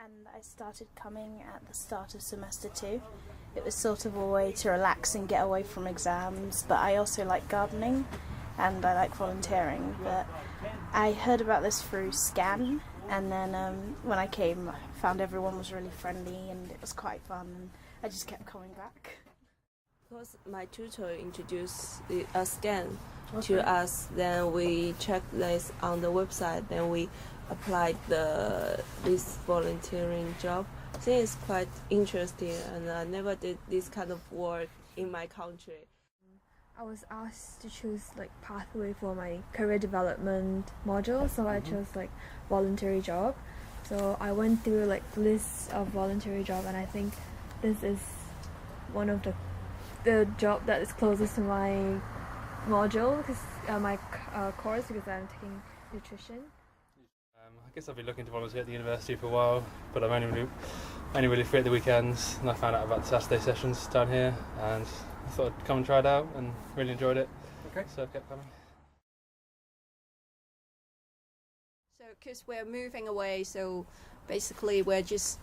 And I started coming at the start of semester 2. It was sort of a way to relax and get away from exams, but I also like gardening and I like volunteering. But I heard about this through Scan, and then when I came, I found everyone was really friendly and it was quite fun, and I just kept coming back. Because my tutor introduced a Scan to us, then we checked this on the website, then we applied this volunteering job. I think it's quite interesting, and I never did this kind of work in my country. I was asked to choose pathway for my career development module, so I chose voluntary job. So I went through lists of voluntary job, and I think this is one of the job that is closest to my module, because my course, because I'm taking nutrition. I guess I've been looking to volunteer at the university for a while, but I'm only really free at the weekends, and I found out about the Saturday sessions down here, and I thought I'd come and try it out, and really enjoyed it. Okay. So I kept coming. So, because we're moving away, so basically we're just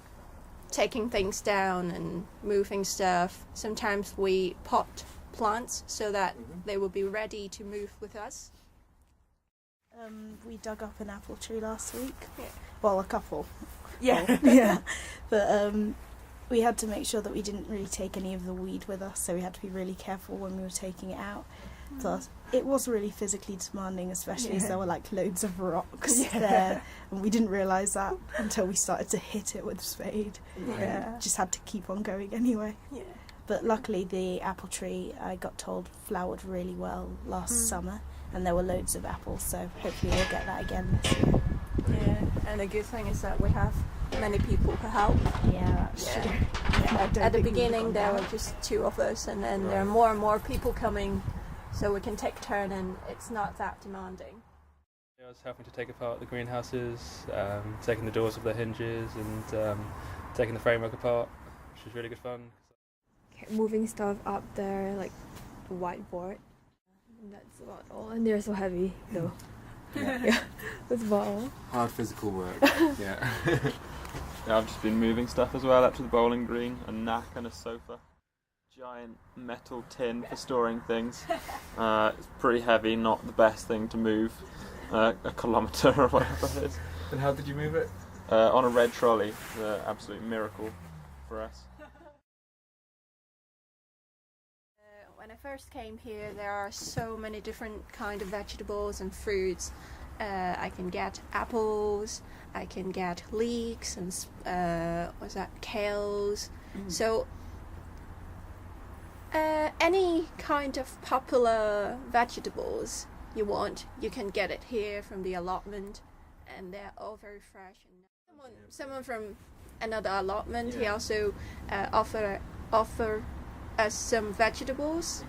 taking things down and moving stuff. Sometimes we pot plants so that they will be ready to move with us. We dug up an apple tree last week. Yeah. Well, a couple. Yeah. Yeah. But we had to make sure that we didn't really take any of the weed with us, so we had to be really careful when we were taking it out. Plus, it was really physically demanding, especially as there were loads of rocks there, and we didn't realise that until we started to hit it with a spade. Yeah. Just had to keep on going anyway. Yeah. But luckily the apple tree, I got told, flowered really well last summer, and there were loads of apples, so hopefully we'll get that again this year. Yeah, and the good thing is that we have many people to help. Yeah, that's true. Yeah, At the beginning there were just 2 of us, and then there are more and more people coming, so we can take turn and it's not that demanding. I was helping to take apart the greenhouses, taking the doors off their hinges, and taking the framework apart, which was really good fun. Moving stuff up there, the whiteboard. And that's about all. And they're so heavy, though. Yeah, that's about all. Hard physical work. Yeah. Yeah, I've just been moving stuff as well up to the bowling green, a knack and a sofa. Giant metal tin for storing things. It's pretty heavy, not the best thing to move. A kilometre or whatever it is. And how did you move it? On a red trolley. The absolute miracle for us. When I first came here, there are so many different kind of vegetables and fruits. I can get apples, I can get leeks and kales. So any kind of popular vegetables you want, you can get it here from the allotment, and they're all very fresh. And someone from another allotment, he also offer us some vegetables.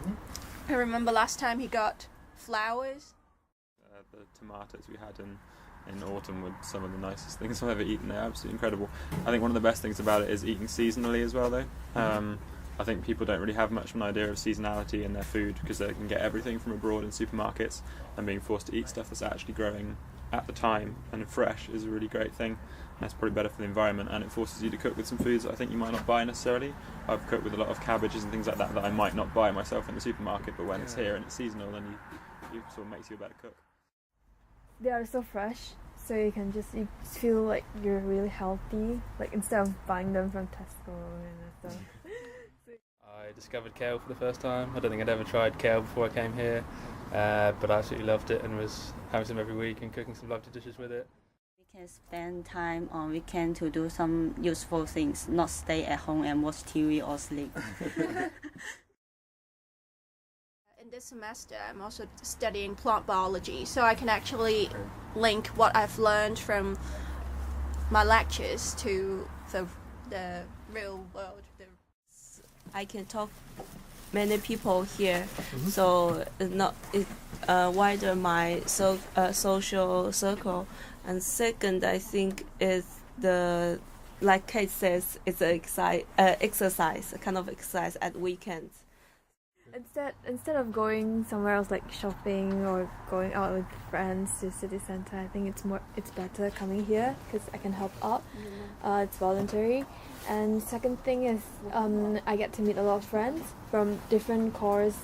I remember last time he got flowers. The tomatoes we had in autumn were some of the nicest things I've ever eaten. They're absolutely incredible. I think one of the best things about it is eating seasonally as well, though. I think people don't really have much of an idea of seasonality in their food, because they can get everything from abroad in supermarkets, and being forced to eat stuff that's actually growing at the time and fresh is a really great thing. That's probably better for the environment, and it forces you to cook with some foods that I think you might not buy necessarily. I've cooked with a lot of cabbages and things like that I might not buy myself in the supermarket, but when it's here and it's seasonal, then you sort of makes you a better cook. They are so fresh, so you feel like you're really healthy, instead of buying them from Tesco and stuff. I discovered kale for the first time. I don't think I'd ever tried kale before I came here, but I absolutely loved it and was having some every week and cooking some lovely dishes with it. We can spend time on weekend to do some useful things, not stay at home and watch TV or sleep. In this semester, I'm also studying plant biology, so I can actually link what I've learned from my lectures to the real world. I can talk many people here, so it wider my social circle. And second, I think is like Kate says, it's an exercise, a kind of exercise at weekends. Instead of going somewhere else like shopping or going out with friends to city center, I think it's better coming here because I can help out. It's voluntary, and second thing is I get to meet a lot of friends from different courses.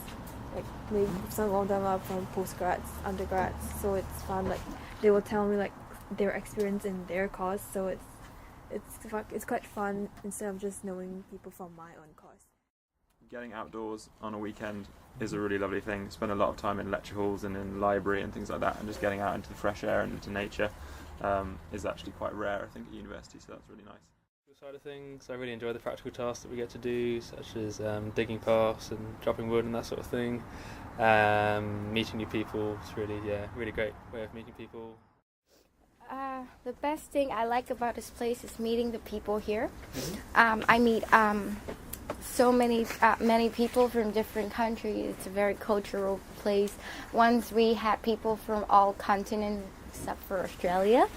Like maybe some of them are from postgrads, undergrads, so it's fun. Like they will tell me like their experience in their course, so it's quite fun instead of just knowing people from my own course. Getting outdoors on a weekend is a really lovely thing. Spend a lot of time in lecture halls and in the library and things like that, and just getting out into the fresh air and into nature is actually quite rare, I think, at university, so that's really nice. Side of things, I really enjoy the practical tasks that we get to do, such as digging paths and chopping wood and that sort of thing. Meeting new people, it's really great way of meeting people. The best thing I like about this place is meeting the people here. I meet so many people from different countries. It's a very cultural place. Once we had people from all continents except for Australia.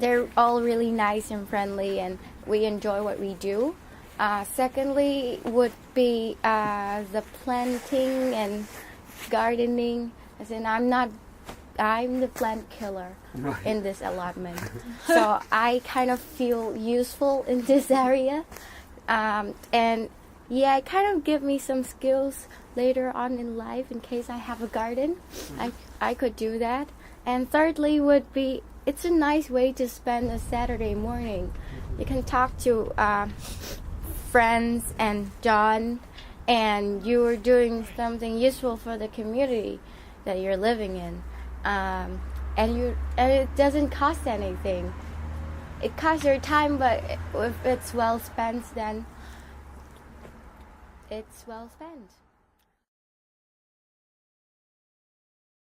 They're all really nice and friendly, and we enjoy what we do. Secondly would be the planting and gardening. As in, I'm the plant killer in this allotment. So I kind of feel useful in this area. And yeah, it kind of give me some skills later on in life in case I have a garden. I could do that. And thirdly would be, it's a nice way to spend a Saturday morning. You can talk to friends and John, and you're doing something useful for the community that you're living in. And it doesn't cost anything. It costs your time, but if it's well spent, then it's well spent.